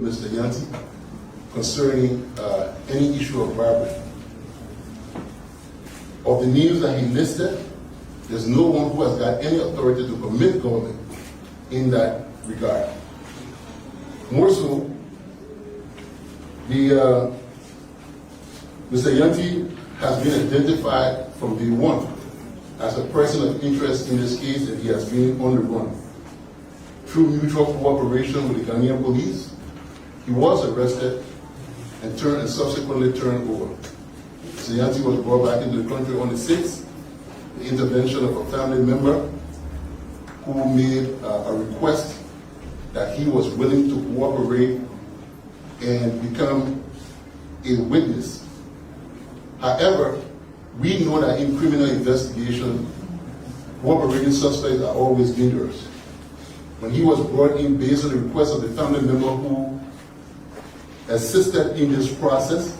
Mr. Nyanti concerning any issue of bribery. Of the names that he listed, there's no one who has got any authority to commit government in that regard. More so, Mr. Nyanti has been identified from day one as a person of interest in this case, and he has been on the run. Through mutual cooperation with the Ghanaian police, he was arrested and subsequently turned over. Mr. Nyanti was brought back into the country on the 6th. The intervention of a family member who made a request that he was willing to cooperate and become a witness. However, we know that in criminal investigation, cooperating suspects are always dangerous. When he was brought in based on the request of the family member who assisted in this process,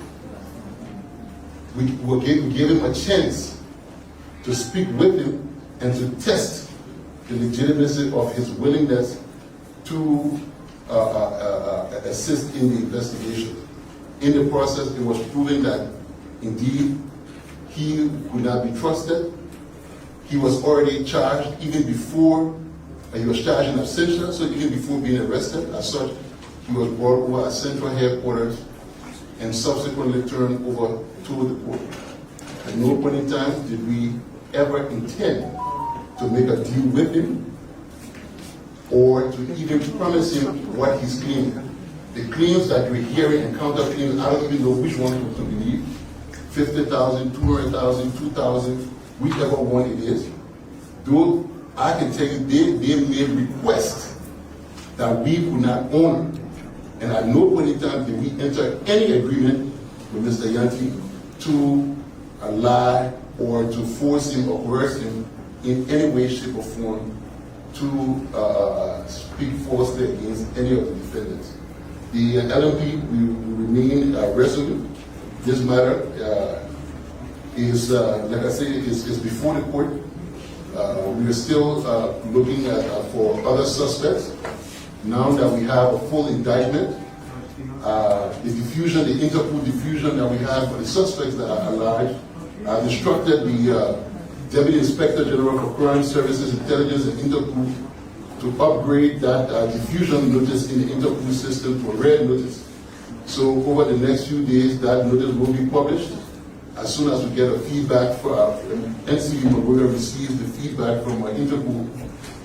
we gave him a chance to speak with him and to test the legitimacy of his willingness to assist in the investigation. In the process, it was proven that indeed he could not be trusted. He was already charged even before, he was charged in absentia, so even before being arrested. As such, he was brought over at central headquarters and subsequently turned over to the court. At no point in time did we ever intend to make a deal with him or to even promise him what he's claiming. The claims that we're hearing and counterclaims, I don't even know which one to believe. 50,000, 200,000, 2,000, whichever one it is. Though I can tell you they made requests that we could not honor. And at no point in time did we enter any agreement with Mr. Nyanti to lie or to force him or coerce him in any way, shape, or form to speak falsely against any of the defendants. The LMP will remain resolute. This matter is, like I say, is before the court. We are still looking for other suspects. Now that we have a full indictment, the diffusion, the Interpol diffusion that we have for the suspects that are alive, instructed the Deputy Inspector General for Crime Services, Intelligence, and Interpol to upgrade that diffusion notice in the Interpol system to a red notice. So over the next few days, that notice will be published. As soon as we get a feedback from NCB, we're going to receive the feedback from Interpol.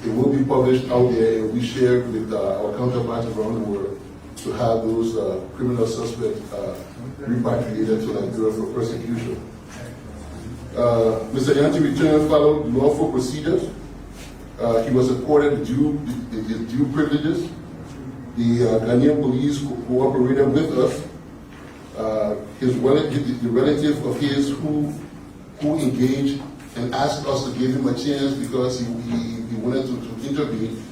It will be published out there and we share with our counterparts around the world to have those criminal suspects repatriated to Nigeria for prosecution. Mr. Nyanti returned followed lawful procedures. He was accorded the due privileges. The Ghanaian police cooperated with us. The relative of his who engaged and asked us to give him a chance because he wanted to intervene.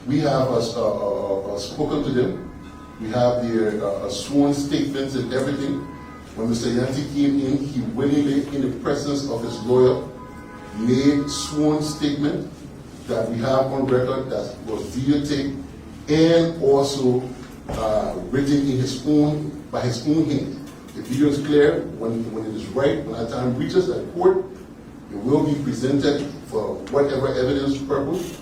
We have spoken to them. We have their sworn statements and everything. When Mr. Nyanti came in, he willingly, in the presence of his lawyer, made sworn statement that we have on record that was videotaped and also written in by his own hand. The video is clear. When it is right, when that time reaches the court, it will be presented for whatever evidence purpose,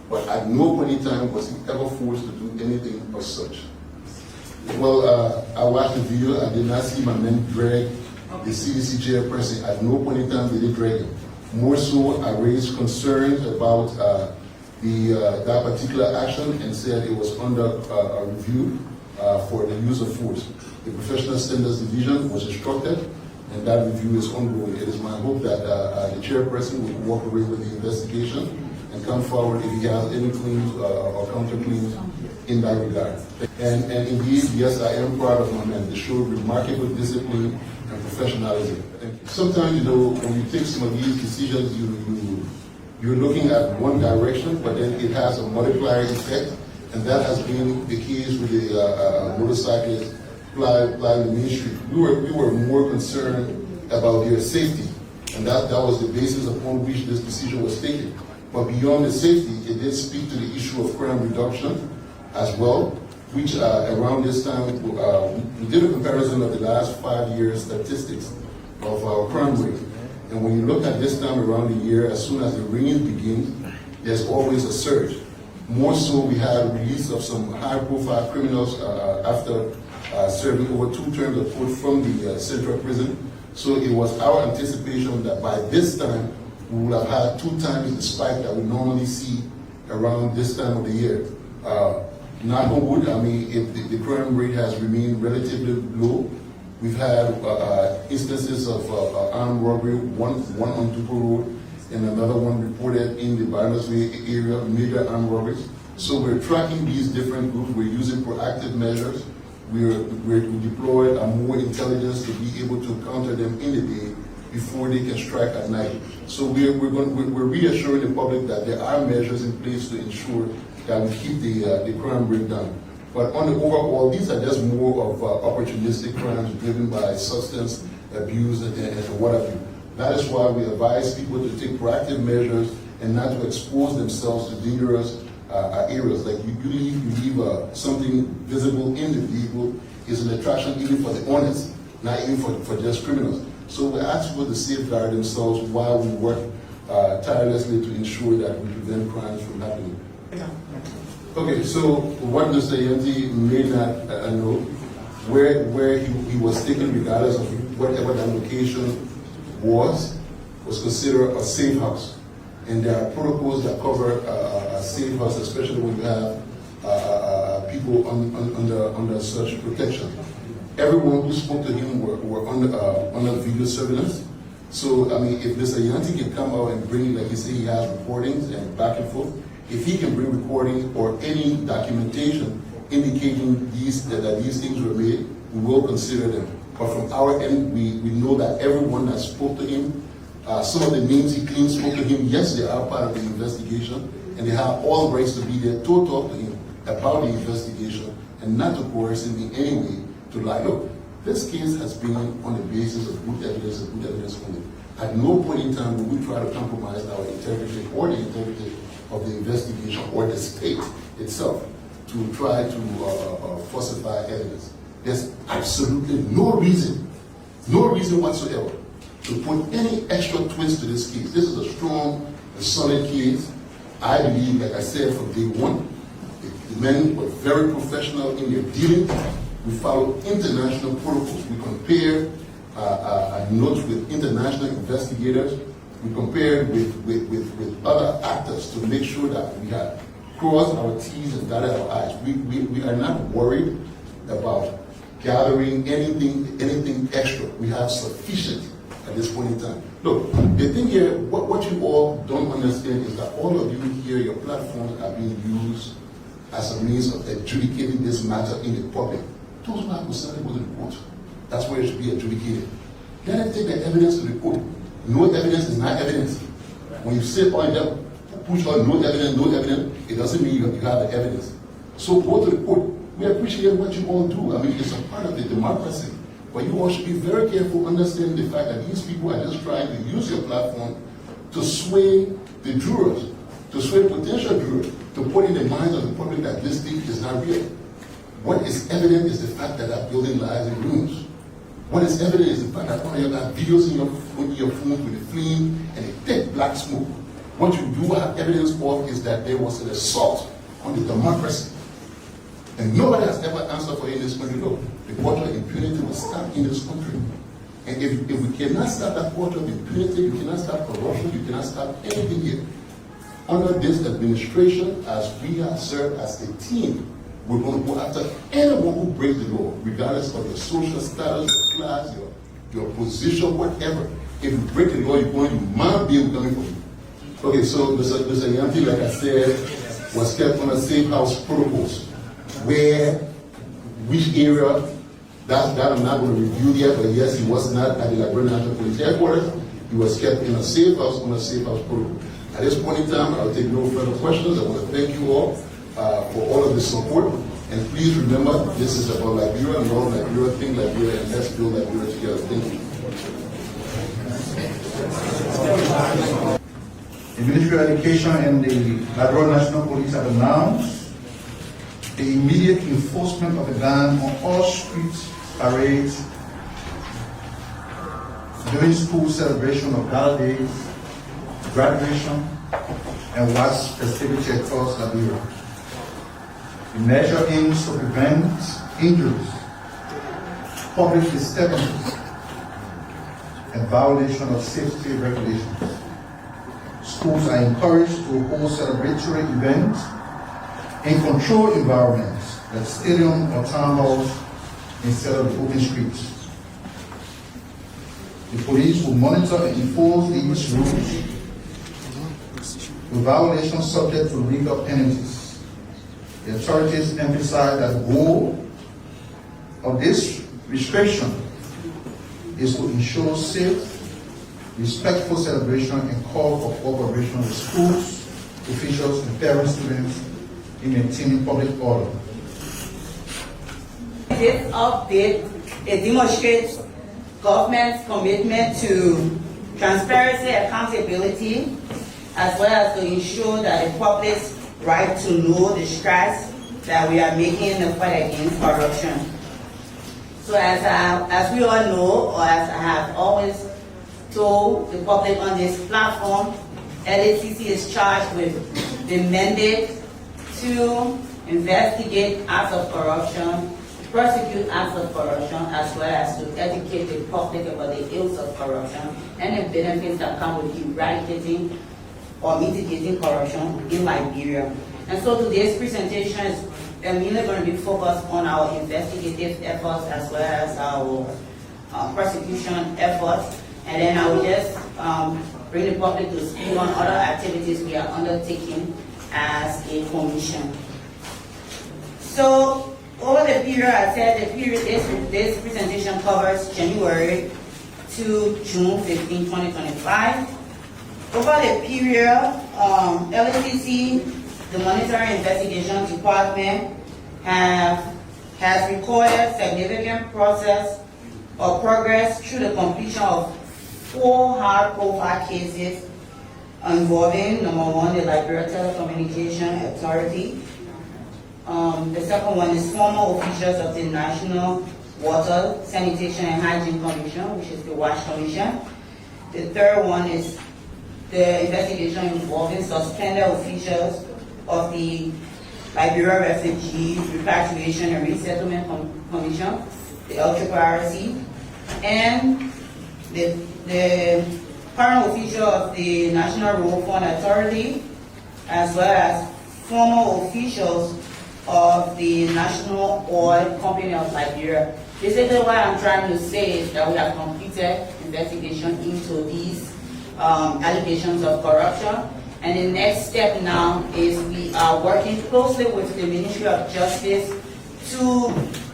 but at no point in time was he ever forced to do anything of such. Well, I watched the video. I did not see my men drag the CDC chairperson. At no point in time did they drag him. More so, I raised concerns about that particular action and said it was under a review for the use of force. The Professional Standards Division was instructed, and that review is ongoing. It is my hope that the chairperson will cooperate with the investigation and come forward if he has any claims or counterclaims in that regard. And indeed, yes, I am proud of my men. They show remarkable discipline and professionalism. Sometimes, when you take some of these decisions, you're looking at one direction, but then it has a multiplier effect, and that has been the case with the motorcyclists flying the Main Street. We were more concerned about their safety, and that was the basis upon which this decision was taken. But beyond the safety, it did speak to the issue of crime reduction as well, which around this time, we did a comparison of the last 5 years statistics of our crime rate. And when you look at this time around the year, as soon as the rain begins, there's always a surge. More so, we had a release of some high-profile criminals after serving over 2 terms of court from the central prison. So it was our anticipation that by this time, we would have had 2 times the spike that we normally see around this time of the year. Knock on wood, I mean, if the crime rate has remained relatively low. We've had instances of armed robbery, one on Dupo Road, and another one reported in the Barnesville area, major armed robberies. So we're tracking these different groups. We're using proactive measures. We deployed more intelligence to be able to counter them in the day before they can strike at night. So we're reassuring the public that there are measures in place to ensure that we keep the crime rate down. But on the overall, these are just more of opportunistic crimes driven by substance abuse and what have you. That is why we advise people to take proactive measures and not to expose themselves to dangerous areas. Like you leave something visible in the vehicle is an attraction even for the honest, not even for just criminals. So we ask people to safeguard themselves while we work tirelessly to ensure that we prevent crimes from happening. Okay, so what Mr. Nyanti may not know, where he was taken, regardless of whatever that location was considered a safe house. And there are protocols that cover a safe house, especially when you have people under such protection. Everyone who spoke to him were under video surveillance. So, I mean, if Mr. Nyanti can come out and bring, like he said, he has recordings and back and forth, if he can bring recording or any documentation indicating that these things were made, we will consider them. But from our end, we know that everyone that spoke to him, some of the names he claimed spoke to him, yes, they are part of the investigation, and they have all rights to be there to talk to him about the investigation and not to coerce him in any way to lie. Look, this case has been on the basis of good evidence and good evidence only. At no point in time will we try to compromise our integrity or the integrity of the investigation or the state itself to try to falsify evidence. There's absolutely no reason whatsoever to put any extra twist to this case. This is a strong and solid case. I believe, like I said, from day one, the men were very professional in their dealing. We follow international protocols. We compare notes with international investigators. We compared with other actors to make sure that we have crossed our T's and dotted our I's. We are not worried about gathering anything extra. We have sufficient at this point in time. Look, the thing here, what you all don't understand is that all of you here, your platforms are being used as a means of adjudicating this matter in the public. Those who have to send it to the court. That's where it should be adjudicated. Let them take the evidence to the court. No evidence is not evidence. When you say point them, push on no evidence, it doesn't mean you have the evidence. So go to the court. We appreciate what you all do. I mean, it's a part of the democracy. But you all should be very careful understanding the fact that these people are just trying to use your platform to sway the jurors, to sway potential jurors, to put in the minds of the public that this thing is not real. What is evident is the fact that that building lies in ruins. What is evident is the fact that one of you got videos in your phone with a flame and a thick black smoke. What you do have evidence of is that there was an assault on the democracy. And nobody has ever answered for it in this country. Look, the culture of impunity will stop in this country. And if we cannot stop that culture of impunity, you cannot stop corruption, you cannot stop anything here. Under this administration, as we have served as a team, we're going to go after anyone who breaks the law, regardless of your social status, your class, your position, whatever. If you break the law, you're going to demand bail coming from you. Okay, so Mr. Nyanti, like I said, was kept on a safe house protocols, where, which area, that I'm not going to review yet, but yes, he was not at the Liberia National Police Headquarters. He was kept in a safe house on a safe house protocol. At this point in time, I'll take no further questions. I want to thank you all for all of the support. And please remember, this is about Liberia, love Liberia, think Liberia, and let's build Liberia together. Thank you. The Ministry of Education and the Liberia National Police have announced the immediate enforcement of a ban on all street parades during school celebration of gala days, graduation, and WAS festivity across Liberia. The measure aims to prevent injuries, public disturbances, and violation of safety regulations. Schools are encouraged to hold celebratory events in controlled environments like stadiums or town halls instead of the open streets. The police will monitor and enforce these rules, with violations subject to legal penalties. The authorities emphasize that the goal of this restriction is to ensure safe, respectful celebration and call for cooperation with schools, officials, and parents, students in maintaining public order. This update demonstrates government's commitment to transparency, accountability, as well as to ensure that the public's right to know the strides that we are making in the fight against corruption. So as we all know, or as I have always told the public on this platform, LACC is charged with the mandate to investigate acts of corruption, prosecute acts of corruption, as well as to educate the public about the ills of corruption and the benefits that come with eradicating or mitigating corruption in Liberia. And so today's presentation is mainly going to be focused on our investigative efforts as well as our prosecution efforts. And then I will just bring the public to speak on other activities we are undertaking as a commission. So over the period, I said the period, this presentation covers January to June 15, 2025. Over the period, LACC, the Monitoring Investigation Department, has recorded significant progress through the completion of 4 high-profile cases involving, number 1, the Liberia Telecommunication Authority. The second one is former officials of the National Water, Sanitation and Hygiene Commission, which is the WASH Commission. The third one is the investigation involving suspended officials of the Liberia Refugee Repatriation and Resettlement Commission, the LRRC, and the current official of the National Road Fund Authority, as well as former officials of the National Oil Company of Liberia. Basically what I'm trying to say is that we have completed investigation into these allegations of corruption. And the next step now is we are working closely with the Ministry of Justice to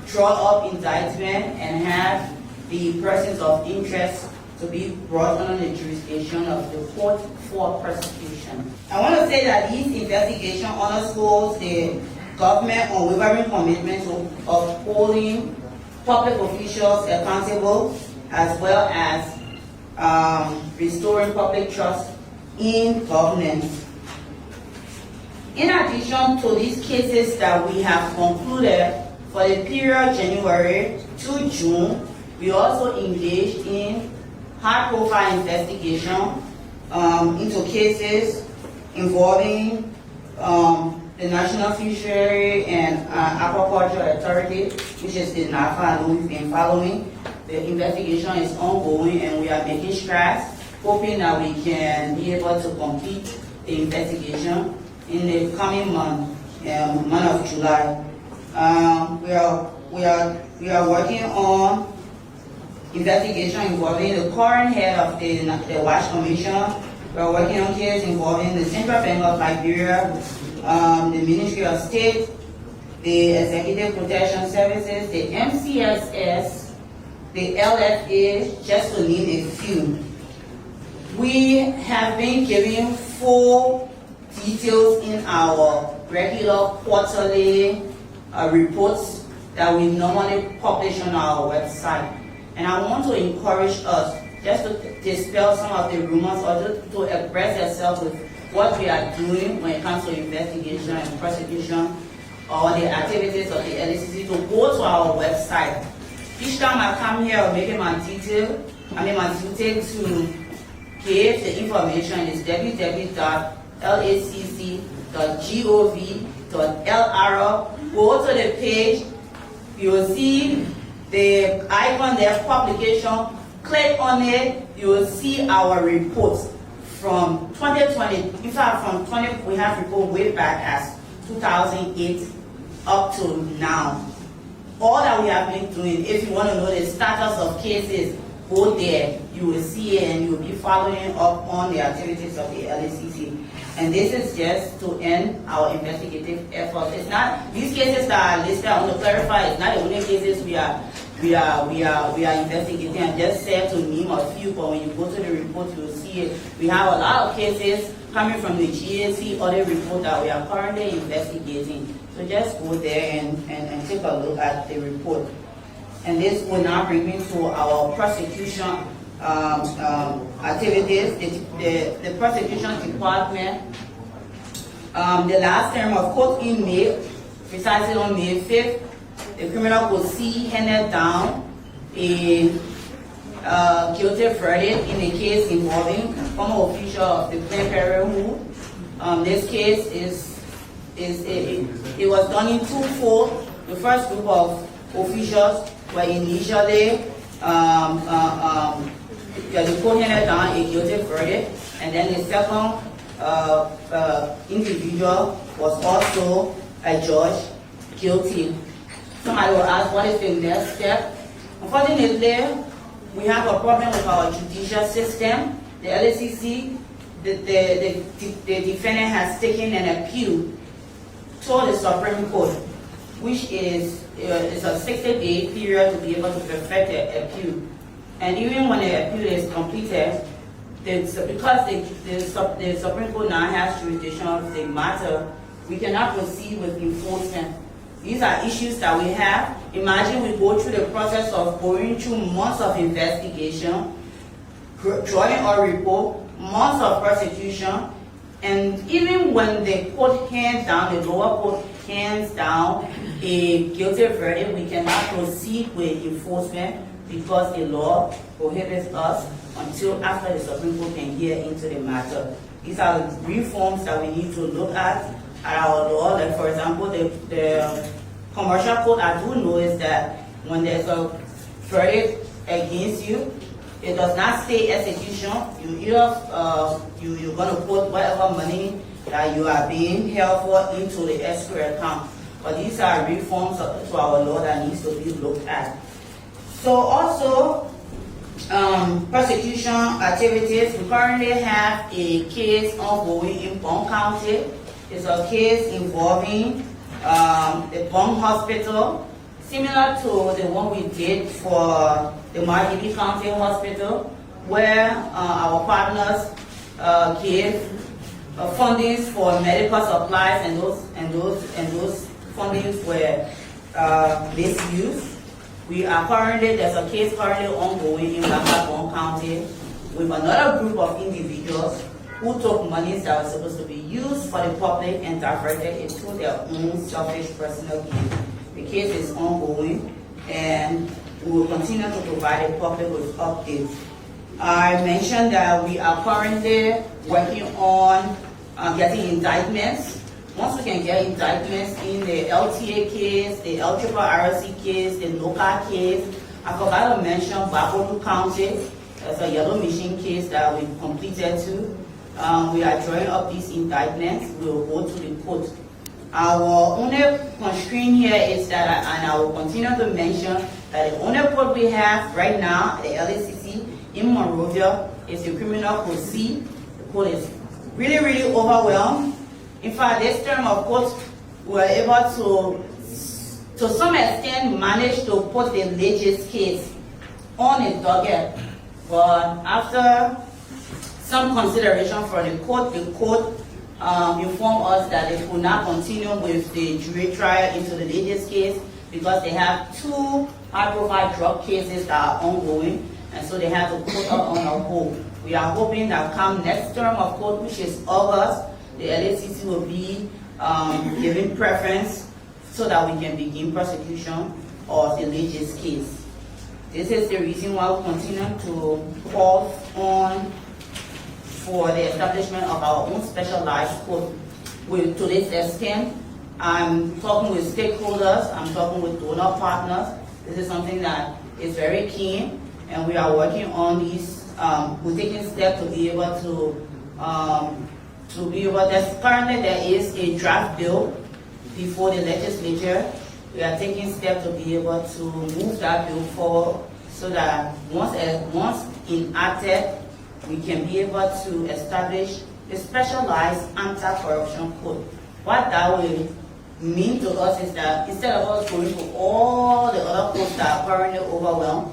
draw up indictment and have the persons of interest to be brought under the jurisdiction of the court for prosecution. I want to say that this investigation underscores the government unwavering commitment to upholding public officials accountable, as well as restoring public trust in governance. In addition to these cases that we have concluded for the period January to June, we also engaged in high-profile investigation into cases involving the National Fishery and Aquaculture Authority, which is the NAFA, and we've been following. The investigation is ongoing and we are making strides, hoping that we can be able to complete the investigation in the coming month of July. We are working on investigation involving the current head of the WASH Commission. We are working on cases involving the Central Bank of Liberia, the Ministry of State, the Executive Protection Services, the MCSS, the LFA, just to name a few. We have been giving full details in our regular quarterly reports that we normally publish on our website. And I want to encourage us just to dispel some of the rumors or to express yourself with what we are doing when it comes to investigation and prosecution or the activities of the LACC to go to our website. Each time I come here, I'll make it my duty to give the information. It's www.lacc.gov.lr. Go to the page, you will see the icon there, publication. Click on it, you will see our reports from 2020. In fact, from 20, we have reports way back as 2008 up to now. All that we have been doing, if you want to know the status of cases, go there. You will see it and you will be following up on the activities of the LACC. And this is just to end our investigative efforts. It's not, these cases that are listed, I want to clarify, it's not the only cases we are investigating. I just said to name a few, but when you go to the report, you will see it. We have a lot of cases coming from the GAC, other report that we are currently investigating. So just go there and take a look at the report. And this will now bring me to our prosecution activities. The prosecution department, the last term of court in May, precisely on May 5th, the criminal court C handed down a guilty verdict in a case involving former official of the Planned Parenthood. This case it was done in twofold. The first group of officials were initially the court handed down a guilty verdict, and then the second individual was also adjudged guilty. Somebody will ask, what is the next step? Unfortunately, we have a problem with our judicial system. The LACC, the defendant has taken an appeal to the Supreme Court, which is a 60-day period to be able to perfect the appeal. And even when the appeal is completed, because the Supreme Court now has jurisdiction of the matter, we cannot proceed with enforcement. These are issues that we have. Imagine we go through the process of going through months of investigation, drawing a report, months of prosecution, and even when the court hands down, the lower court hands down a guilty verdict, we cannot proceed with enforcement because the law prohibits us until after the Supreme Court can hear into the matter. These are the reforms that we need to look at our law. Like for example, the commercial code, I do know is that when there's a verdict against you, it does not say execution. You're going to put whatever money that you are being held for into the escrow account. But these are reforms to our law that needs to be looked at. So also, prosecution activities. We currently have a case ongoing in Bond County. It's a case involving the Bond Hospital, similar to the one we did for the Margini County Hospital, where our partners gave fundings for medical supplies, and those fundings were misused. We are currently, there's a case currently ongoing in Bond County with another group of individuals who took monies that were supposed to be used for the public and diverted it to their own selfish personal gain. The case is ongoing, and we will continue to provide the public with updates. I mentioned that we are currently working on getting indictments. Once we can get indictments in the LTA case, the LRRC case, the local case, I forgot to mention Bakodu County. That's a yellow machine case that we completed too. We are drawing up these indictments. We will go to the court. Our only constraint here is that, and I will continue to mention, that the only court we have right now, the LACC in Monrovia, is the criminal court C. The court is really, really overwhelmed. In fact, this term of court, we were able to some extent, manage to put the latest case on a docket. But after some consideration for the court informed us that they could not continue with the jury trial into the latest case because they have two high-profile drug cases that are ongoing, and so they have to put up on a hold. We are hoping that come next term of court, which is August, the LACC will be giving preference so that we can begin prosecution of the alleged case. This is the reason why we continue to call on for the establishment of our own specialized court. To this extent, I'm talking with stakeholders, I'm talking with donor partners. This is something that is very keen, and we are working on these. We're taking steps to be able currently there is a draft bill before the legislature. We are taking steps to be able to move that bill forward so that once enacted, we can be able to establish a specialized anti-corruption code. What that will mean to us is that instead of us going to all the other courts that are currently overwhelmed,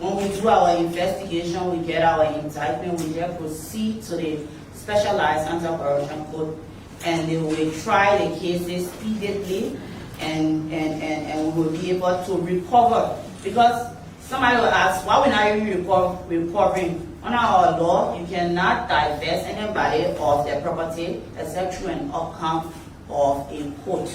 when we do our investigation, we get our indictment, we just proceed to the specialized anti-corruption code, and they will try the cases speedily, and we will be able to recover. Because somebody will ask, why we're not even recovering? Under our law, you cannot divest anybody of their property except through an outcome of a court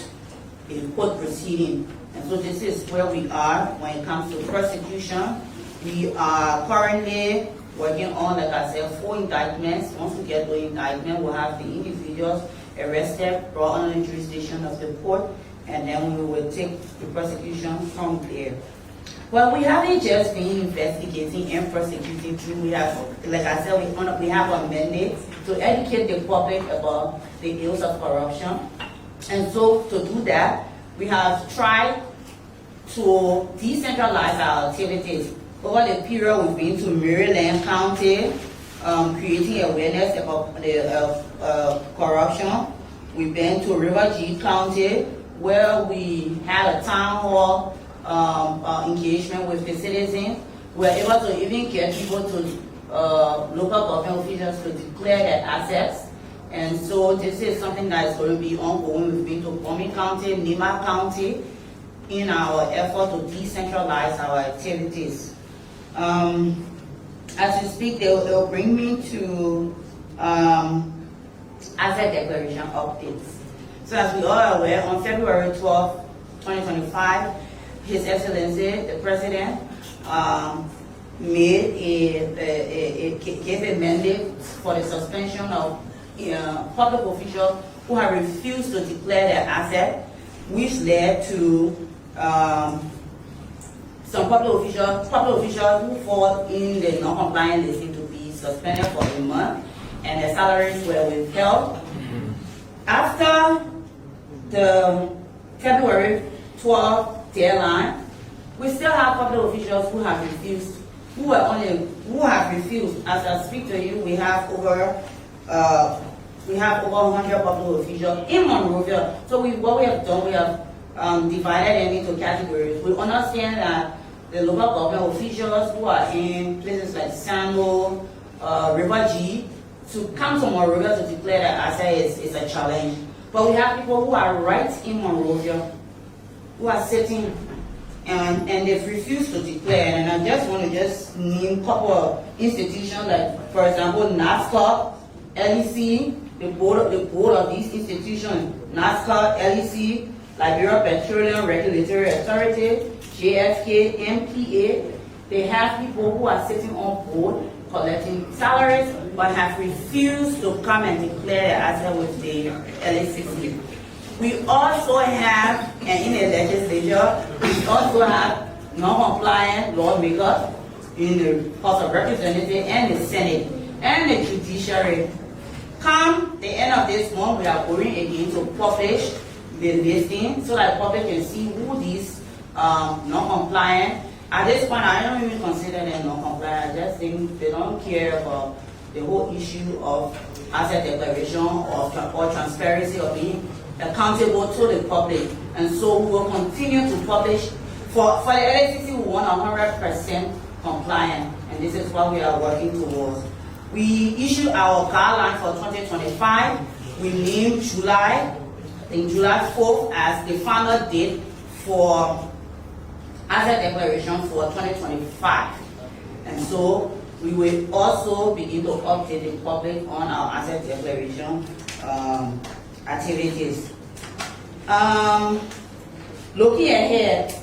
proceeding. And so this is where we are when it comes to prosecution. We are currently working on, like I said, 4 indictments. Once we get the indictment, we'll have the individuals arrested, brought under the jurisdiction of the court, and then we will take the prosecution from there. Well, we haven't just been investigating and prosecuting through. We have, like I said, we have a mandate to educate the public about the ills of corruption. And so to do that, we have tried to decentralize our activities. Over the period, we've been to Maryland County, creating awareness about the corruption. We've been to River G County, where we had a town hall engagement with the citizens. We were able to even get people to local government officials to declare their assets. And so this is something that is going to be ongoing. We've been to Coleman County, Nima County, in our effort to decentralize our activities. As you speak, they'll bring me to asset declaration updates. So as we all are aware, on February 12, 2025, His Excellency, the President, gave a mandate for the suspension of public officials who have refused to declare their asset, which led to some public officials who fall in the non-compliant list to be suspended for a month, and their salaries were withheld. After the February 12 deadline, we still have public officials who have refused. As I speak to you, we have over 100 public officials in Monrovia. So what we have done, we have divided them into categories. We understand that the local government officials who are in places like Sando, River G, to come to Monrovia to declare their asset is a challenge. But we have people who are right in Monrovia, who are sitting and they've refused to declare. And I just want to name a couple of institutions, like for example NASCAR, LEC, the board of these institutions, NASCAR, LEC, Liberia Petroleum Regulatory Authority, JFK, MPA. They have people who are sitting on board collecting salaries but have refused to come and declare their asset with the LECC. We also have, and in the legislature, we also have non-compliant lawmakers in the House of Representatives and the Senate and the Judiciary. Come the end of this month, we are going again to publish the listing so that the public can see who these non-compliant. At this point, I don't even consider them non-compliant. I just think they don't care about the whole issue of asset declaration or transparency or being accountable to the public. And so we will continue to publish. For the LACC, we want 100% compliant, and this is what we are working towards. We issued our guideline for 2025. We named July 4th as the final date for asset declaration for 2025. And so we will also begin to update the public on our asset declaration activities. Looking ahead,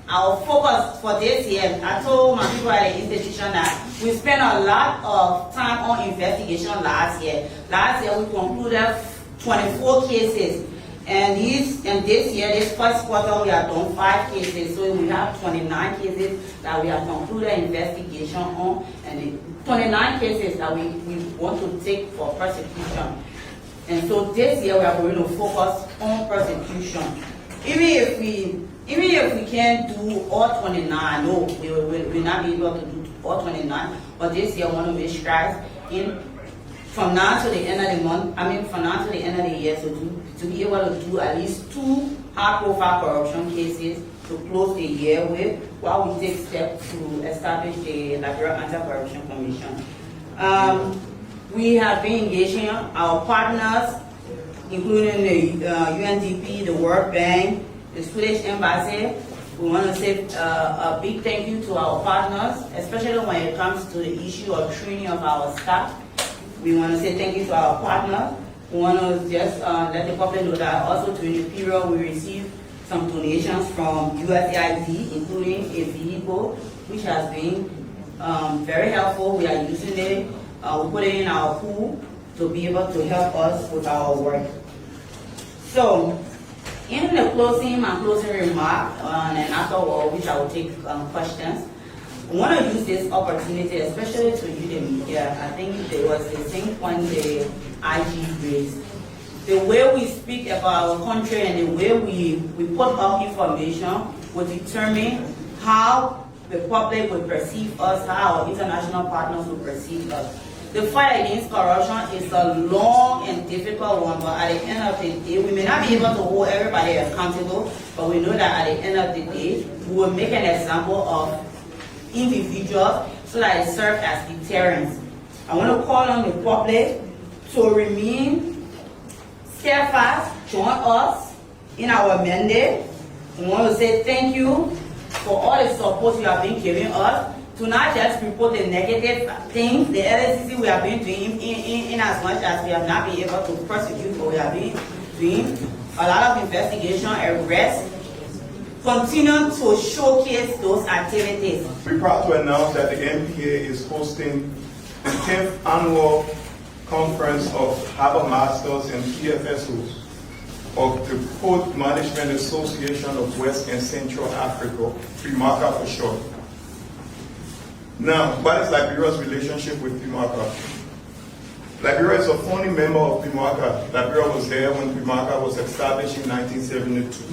our focus for this year, I told my people at the institution that we spent a lot of time on investigation last year. Last year we concluded 24 cases. And this year, this first quarter, we have done 5 cases. So we have 29 cases that we have concluded investigation on, and the 29 cases that we want to take for prosecution. And so this year, we are going to focus on prosecution. Even if we can't do all 29, no, we will not be able to do all 29. But this year, I want to make strides in. From now to the end of the month, from now to the end of the year, to be able to do at least 2 high-profile corruption cases to close the year with, while we take steps to establish the Liberia Anti-Corruption Commission. We have been engaging our partners, including the UNDP, the World Bank, the Swedish Embassy. We want to say a big thank you to our partners, especially when it comes to the issue of training of our staff. We want to say thank you to our partners. We want to just let the public know that also during the period we received some donations from USAID, including a vehicle, which has been very helpful. We are using it, we put it in our pool to be able to help us with our work. So, in the closing remark, and afterward, which I will take questions, I want to use this opportunity, especially to you, the media. I think there was the same point the IG raised. The way we speak about our country and the way we put up information will determine how the public will perceive us, how our international partners will perceive us. The fight against corruption is a long and difficult one, but at the end of the day, we may not be able to hold everybody accountable, but we know that at the end of the day, we will make an example of individuals so that it serves as deterrence. I want to call on the public to remain steadfast, join us in our mandate. We want to say thank you for all the support you have been giving us. To not just report the negative things, the LSCC we have been doing in as much as we have not been able to prosecute, but we have been doing a lot of investigation, arrests, continue to showcase those activities. We're proud to announce that the MPA is hosting the 10th annual conference of Harbor Masters and PFSOs of the Port Management Association of West and Central Africa, PMACA for short. Now, what is Liberia's relationship with PMACA? Liberia is a founding member of PMACA. Liberia was there when PMACA was established in 1972.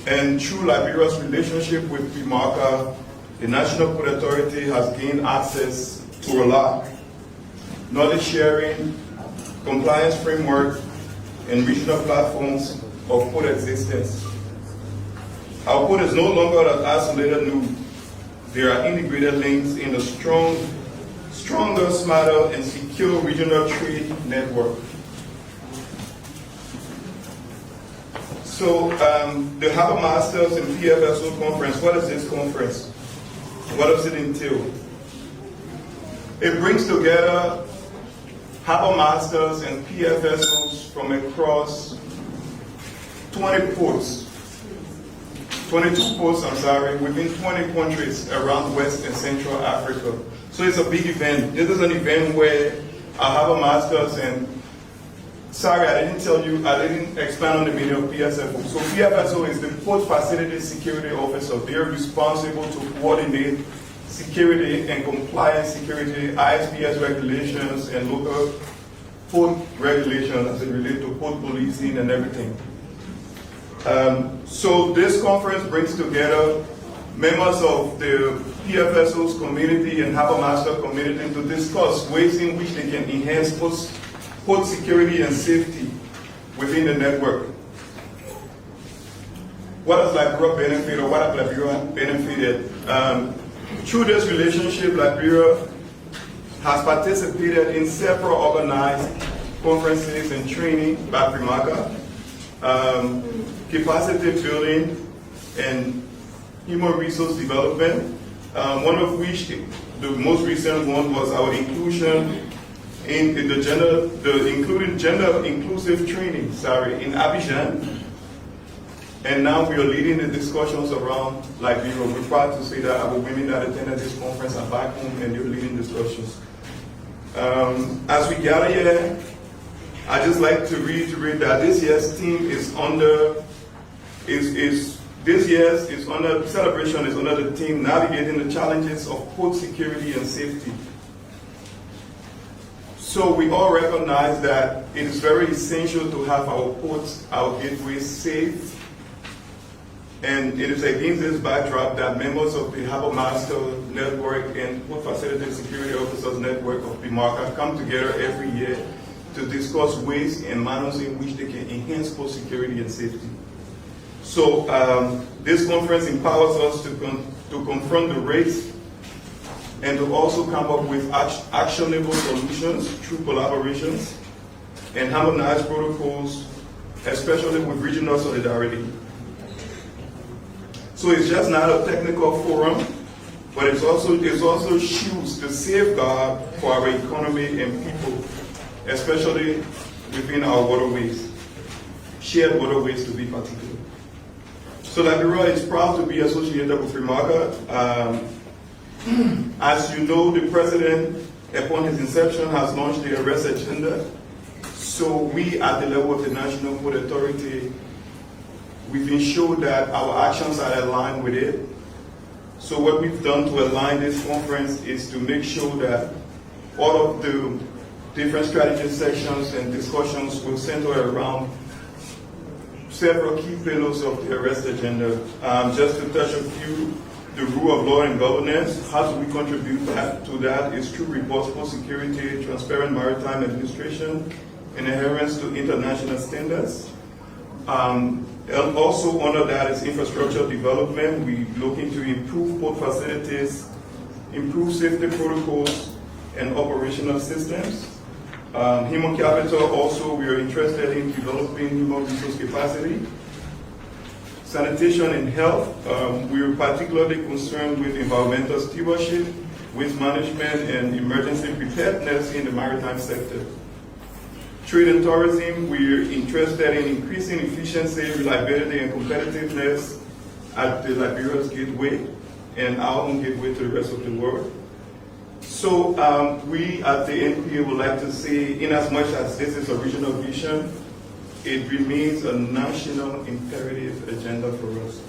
And through Liberia's relationship with PMACA, the National Port Authority has gained access to a lot. Knowledge sharing, compliance framework, and regional platforms of port existence. Our port is no longer an isolated node. There are integrated links in a stronger, smarter, and secure regional trade network. So the Harbor Masters and PFSO conference, what is this conference? What does it entail? It brings together Harbor Masters and PFSOs from across 22 ports, within 20 countries around West and Central Africa. So it's a big event. This is an event where our Harbor Masters and sorry, I didn't expand on the meaning of PSFO. So PFSO is the Port Facility Security Officer. They are responsible to coordinate security and compliance security, ISPS regulations, and local port regulations as it relates to port policing and everything. So this conference brings together members of the PFSO's community and Harbor Master community to discuss ways in which they can enhance port security and safety within the network. What does Liberia benefit, or what has Liberia benefited? Through this relationship, Liberia has participated in several organized conferences and training by PMACA, capacity building, and human resource development, one of which, the most recent one, was our inclusion in the including gender inclusive training, in Abidjan. And now we are leading the discussions around Liberia. We're proud to say that our women that attended this conference are back home and they're leading discussions. As we gather here, I just like to reiterate that this year's theme is under celebration is under the theme navigating the challenges of port security and safety. So we all recognize that it is very essential to have our ports, our gateways safe. And it is against this backdrop that members of the Harbor Master Network and Port Facility Security Officers Network of PMARCA come together every year to discuss ways and manners in which they can enhance port security and safety. So this conference empowers us to confront the race and to also come up with actionable solutions through collaborations and harmonized protocols, especially with regional solidarity. So it's just not a technical forum, but it's also shields to safeguard for our economy and people, especially within our waterways, shared waterways to be particular. So Liberia is proud to be associated with PMARCA. As you know, the President, upon his inception, has launched the arrest agenda. So we, at the level of the National Port Authority, we've ensured that our actions are aligned with it. So what we've done to align this conference is to make sure that all of the different strategy sections and discussions will center around several key pillars of the arrest agenda. Just to touch a few, the rule of law and governance, how do we contribute to that is through robust port security, transparent maritime administration, and adherence to international standards. And also under that is infrastructure development. We're looking to improve port facilities, improve safety protocols, and operational systems. Human capital, also we are interested in developing human resource capacity. Sanitation and health, we are particularly concerned with environmental stewardship, waste management, and emergency preparedness in the maritime sector. Trade and tourism, we're interested in increasing efficiency, reliability, and competitiveness at the Liberia's gateway and our own gateway to the rest of the world. So we at the NPA would like to say, in as much as this is a regional vision, it remains a national imperative agenda for us.